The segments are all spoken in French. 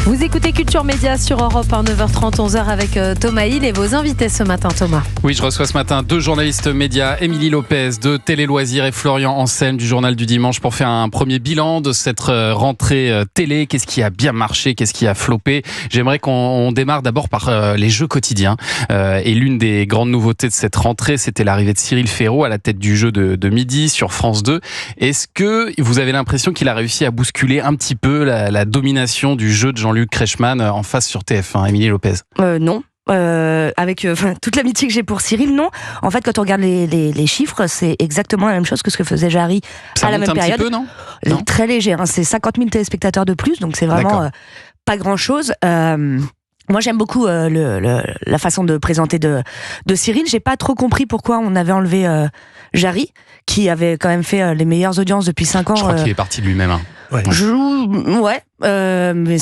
Vous écoutez Culture Média sur Europe 1, 9h30, 11h avec Thomas Hill et vos invités ce matin, Thomas. Oui, je reçois ce matin deux journalistes médias, Émilie Lopez de Télé Loisirs et Florian Ansem du Journal du Dimanche pour faire un premier bilan de cette rentrée télé. Qu'est-ce qui a bien marché, qu'est-ce qui a floppé? J'aimerais qu'on démarre d'abord par les jeux quotidiens. Et l'une des grandes nouveautés de cette rentrée, c'était l'arrivée de Cyril Ferraud à la tête du jeu de midi sur France 2. Est-ce que vous avez l'impression qu'il a réussi à bousculer un petit peu la domination du jeu de Jean-Luc Reichmann en face sur TF1, Émilie Lopez? Non. Avec toute l'amitié que j'ai pour Cyril, non. En fait, quand on regarde les chiffres, c'est exactement la même chose que ce que faisait Jarry à la même période. Ça monte un petit peu, non? Très léger, hein, c'est 50 000 téléspectateurs de plus, donc c'est vraiment pas grand-chose. Moi, j'aime beaucoup la façon de présenter de Cyril. J'ai pas trop compris pourquoi on avait enlevé Jarry, qui avait quand même fait les meilleures audiences depuis 5 ans. Je crois qu'il est parti de lui-même. Hein. Ouais. Mais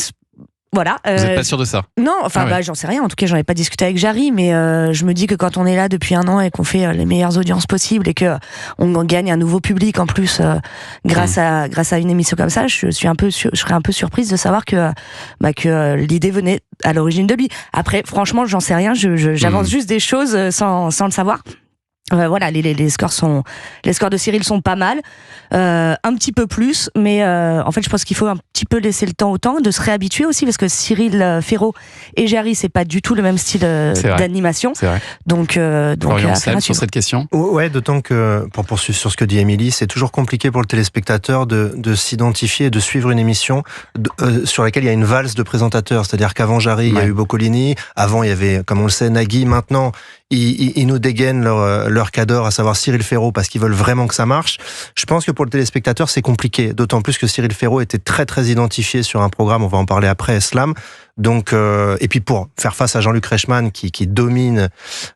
voilà. Vous n'êtes pas sûr de ça? Non, enfin, j'en sais rien. En tout cas, j'en ai pas discuté avec Jarry, mais je me dis que quand on est là depuis 1 an et qu'on fait les meilleures audiences possibles et que on gagne un nouveau public en plus grâce à une émission comme ça, je serais un peu surprise de savoir que l'idée venait à l'origine de lui. Après, franchement, j'en sais rien. J'avance juste des choses sans le savoir. Voilà, les scores de Cyril sont pas mal, un petit peu plus, mais en fait je pense qu'il faut un petit peu laisser le temps au temps, de se réhabituer aussi, parce que Cyril Ferraud et Jarry, c'est pas du tout le même style d'animation. C'est vrai. Donc Florian Ansem, sur cette question. Ouais, d'autant que, pour poursuivre sur ce que dit Émilie, c'est toujours compliqué pour le téléspectateur de s'identifier et de suivre une émission sur laquelle il y a une valse de présentateurs. C'est-à-dire qu'avant Jarry, il y a eu Boccolini, avant il y avait, comme on le sait, Nagui, maintenant ils nous dégainent leur cadre, à savoir Cyril Ferraud, parce qu'ils veulent vraiment que ça marche. Je pense que pour le téléspectateur, c'est compliqué, d'autant plus que Cyril Ferraud était très très identifié sur un programme, on va en parler après, Slam. Donc, et puis pour faire face à Jean-Luc Reichmann qui domine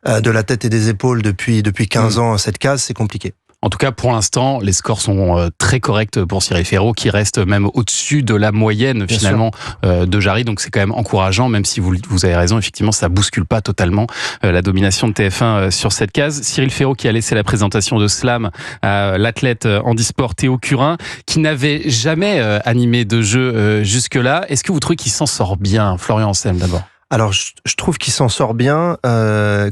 de la tête et des épaules depuis 15 ans cette case, c'est compliqué. En tout cas, pour l'instant, les scores sont très corrects pour Cyril Ferraud, qui reste même au-dessus de la moyenne finalement de Jarry. Donc c'est quand même encourageant, même si vous avez raison, effectivement, ça bouscule pas totalement la domination de TF1 sur cette case. Cyril Ferraud qui a laissé la présentation de Slam à l'athlète handisport Théo Curin, qui n'avait jamais animé de jeu jusque-là. Est-ce que vous trouvez qu'il s'en sort bien, Florian Ansem, d'abord? Alors, je trouve qu'il s'en sort bien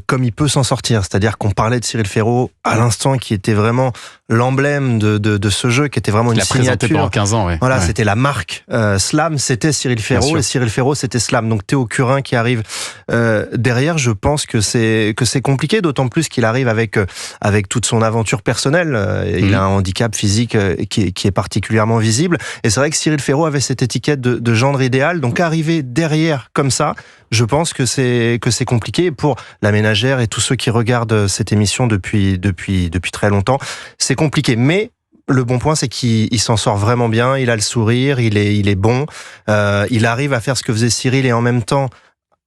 comme il peut s'en sortir. C'est-à-dire qu'on parlait de Cyril Ferraud à l'instant, qui était vraiment l'emblème de ce jeu, qui était vraiment une signature. Présenté pendant 15 ans, Voilà, c'était la marque. Slam, c'était Cyril Ferraud, et Cyril Ferraud, c'était Slam. Donc Théo Curin qui arrive derrière, je pense que c'est compliqué, d'autant plus qu'il arrive avec toute son aventure personnelle. Il a un handicap physique qui est particulièrement visible. Et c'est vrai que Cyril Ferraud avait cette étiquette de gendre idéal. Donc arriver derrière comme ça, je pense que c'est compliqué pour la ménagère et tous ceux qui regardent cette émission depuis très longtemps. C'est compliqué, mais le bon point, c'est qu'il s'en sort vraiment bien. Il a le sourire, il est bon. Il arrive à faire ce que faisait Cyril et en même temps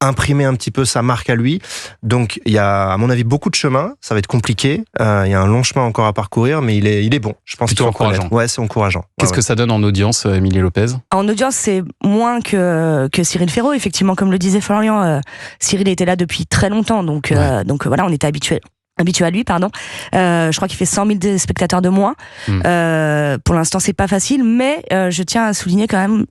imprimer un petit peu sa marque à lui. Donc il y a, à mon avis, beaucoup de chemin. Ça va être compliqué. Il y a un long chemin encore à parcourir, mais il est bon. Je pense plutôt encourageant. Ouais, c'est encourageant. Qu'est-ce que ça donne en audience, Émilie Lopez? En audience, c'est moins que Cyril Ferraud. Effectivement, comme le disait Florian, Cyril était là depuis très longtemps. Donc voilà, on était habitué à lui, pardon. Je crois qu'il fait 100 000 spectateurs de moins. Pour l'instant, c'est pas facile, mais je tiens à souligner quand même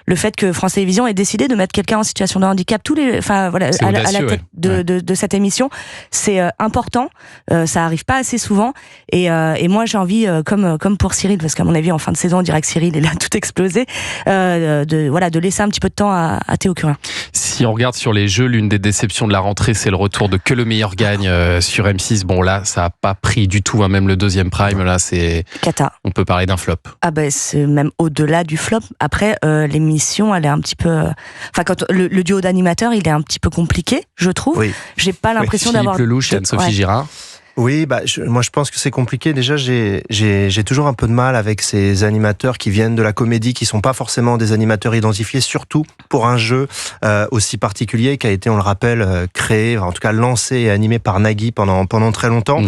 le fait que France Télévisions ait décidé de mettre quelqu'un en situation de handicap à la tête de cette émission. C'est important. Ça arrive pas assez souvent. Et moi, j'ai envie, comme pour Cyril, parce qu'à mon avis, en fin de saison, on dirait que Cyril il a tout explosé, de laisser un petit peu de temps à Théo Curin. Si on regarde sur les jeux, l'une des déceptions de la rentrée, c'est le retour de Que le meilleur gagne sur M6. Bon, là, ça a pas pris du tout, même le deuxième prime, là, c'est... Cata. On peut parler d'un flop. Ah c'est même au-delà du flop. Après, l'émission, elle est un petit peu... quand le duo d'animateurs, il est un petit peu compliqué, je trouve. Oui. J'ai pas l'impression d'avoir... Philippe Lelouch et Anne-Sophie Girard. Oui, moi je pense que c'est compliqué. Déjà, j'ai toujours un peu de mal avec ces animateurs qui viennent de la comédie, qui sont pas forcément des animateurs identifiés, surtout pour un jeu aussi particulier qui a été, on le rappelle, créé, en tout cas lancé et animé par Nagui pendant très longtemps.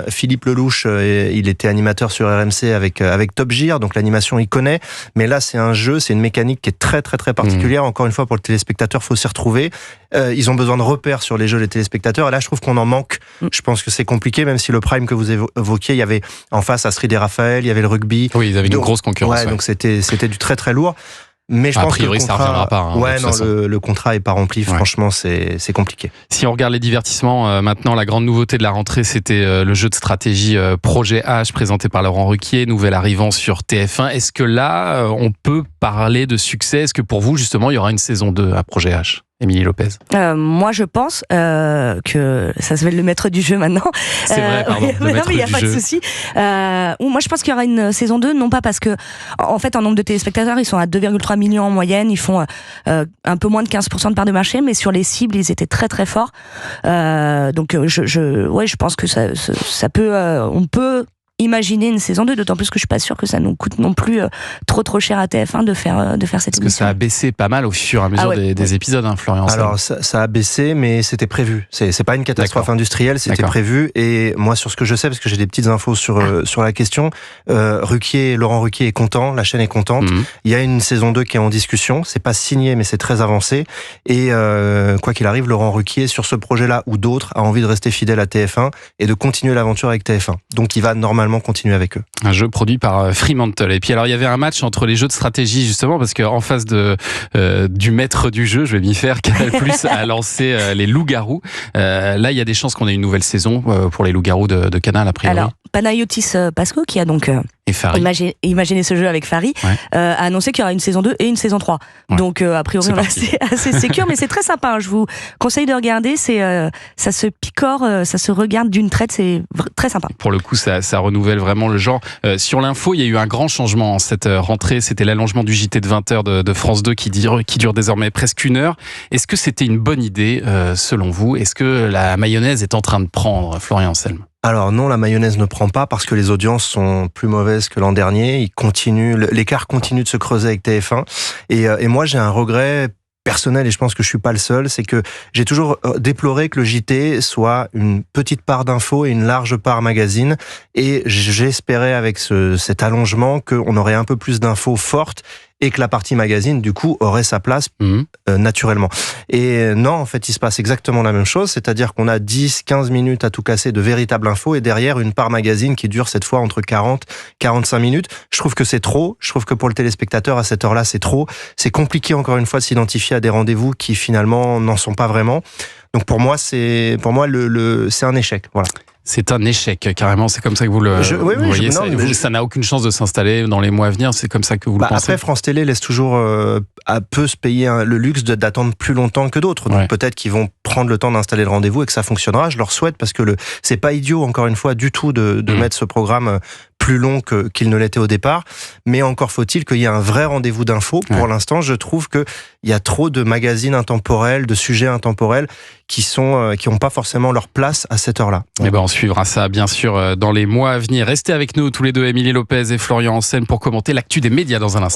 Philippe Lelouch, il était animateur sur RMC avec Top Gear, donc l'animation il connaît. Mais là, c'est un jeu, c'est une mécanique qui est très très très particulière. Encore une fois, pour le téléspectateur, faut s'y retrouver. Ils ont besoin de repères sur les jeux, les téléspectateurs. Et là, je trouve qu'on en manque. Je pense que c'est compliqué, même si le prime que vous évoquiez, il y avait en face Astrid et Raphaël, il y avait le rugby. Oui, ils avaient une grosse concurrence. Donc c'était du très très lourd. Mais je a pense priori, que ça reviendra pas. Ouais, non, le contrat est pas rempli. Franchement, c'est compliqué. Si on regarde les divertissements, maintenant, la grande nouveauté de la rentrée, c'était le jeu de stratégie Projet H, présenté par Laurent Ruquier, nouvel arrivant sur TF1. Est-ce que là, on peut parler de succès? Est-ce que pour vous, justement, il y aura une saison 2 à Projet H? Émilie Lopez. Moi, je pense que ça s'appelle le maître du jeu maintenant. C'est vrai, pardon. Non, mais il n'y a pas de souci. Moi, je pense qu'il y aura une saison 2, non pas parce que, en fait, en nombre de téléspectateurs, ils sont à 2,3 millions en moyenne. Ils font un peu moins de 15% de part de marché, mais sur les cibles, ils étaient très très forts. Donc, je pense que ça peut, on peut imaginer une saison 2, d'autant plus que je suis pas sûre que ça nous coûte non plus trop cher à TF1 de faire cette émission. Parce que ça a baissé pas mal au fur et à mesure des épisodes, hein, Florian. Alors ça a baissé, mais c'était prévu. C'est pas une catastrophe industrielle, c'était prévu. Et moi, sur ce que je sais, parce que j'ai des petites infos sur la question, Laurent Ruquier est content, la chaîne est contente. Il y a une saison 2 qui est en discussion. C'est pas signé, mais c'est très avancé. Et quoi qu'il arrive, Laurent Ruquier, sur ce projet-là ou d'autres, a envie de rester fidèle à TF1 et de continuer l'aventure avec TF1. Donc il va normalement continuer avec eux. Un jeu produit par Fremantle. Et puis alors il y avait un match entre les jeux de stratégie justement parce qu'en face du maître du jeu, je vais m'y faire, Canal+ a lancé les Loups-Garous. Là il y a des chances qu'on ait une nouvelle saison pour les Loups-Garous de Canal a priori. Alors Panayotis Pasco qui a donc imaginé ce jeu avec Fary a annoncé qu'il y aura une saison 2 et une saison 3. Donc a priori on est assez sécure, mais c'est très sympa, hein. Je vous conseille de regarder, ça se picore, ça se regarde d'une traite, c'est très sympa. Pour le coup ça renouvelle vraiment le genre. Sur l'info, il y a eu un grand changement en cette rentrée, c'était l'allongement du JT de 20h de France 2 qui dure désormais presque 1 heure. Est-ce que c'était une bonne idée selon vous? Est-ce que la mayonnaise est en train de prendre, Florian Anselme? Alors non, la mayonnaise ne prend pas parce que les audiences sont plus mauvaises que l'an dernier. L'écart continue de se creuser avec TF1. Et moi, j'ai un regret personnel, et je pense que je suis pas le seul, c'est que j'ai toujours déploré que le JT soit une petite part d'infos et une large part magazine. Et j'espérais avec cet allongement qu'on aurait un peu plus d'infos fortes et que la partie magazine, du coup, aurait sa place naturellement. Et non, en fait, il se passe exactement la même chose, c'est-à-dire qu'on a 10-15 minutes à tout casser de véritables infos et derrière une part magazine qui dure cette fois entre 40-45 minutes. Je trouve que c'est trop, je trouve que pour le téléspectateur, à cette heure-là, c'est trop. C'est compliqué, encore une fois, de s'identifier à des rendez-vous qui, finalement, n'en sont pas vraiment. Donc pour moi, c'est un échec. Voilà. C'est un échec, carrément. C'est comme ça que vous le voyez. Ça n'a aucune chance de s'installer dans les mois à venir. C'est comme ça que vous le pensez. Après, France Télé laisse toujours peut se payer le luxe d'attendre plus longtemps que d'autres. Donc peut-être qu'ils vont prendre le temps d'installer le rendez-vous et que ça fonctionnera. Je leur souhaite parce que c'est pas idiot, encore une fois, du tout de mettre ce programme plus long qu'il ne l'était au départ. Mais encore faut-il qu'il y ait un vrai rendez-vous d'infos. Pour l'instant, je trouve qu'il y a trop de magazines intemporels, de sujets intemporels qui n'ont pas forcément leur place à cette heure-là. Et on suivra ça, bien sûr, dans les mois à venir. Restez avec nous, tous les deux, Émilie Lopez et Florian Anselme, pour commenter l'actu des médias dans un instant.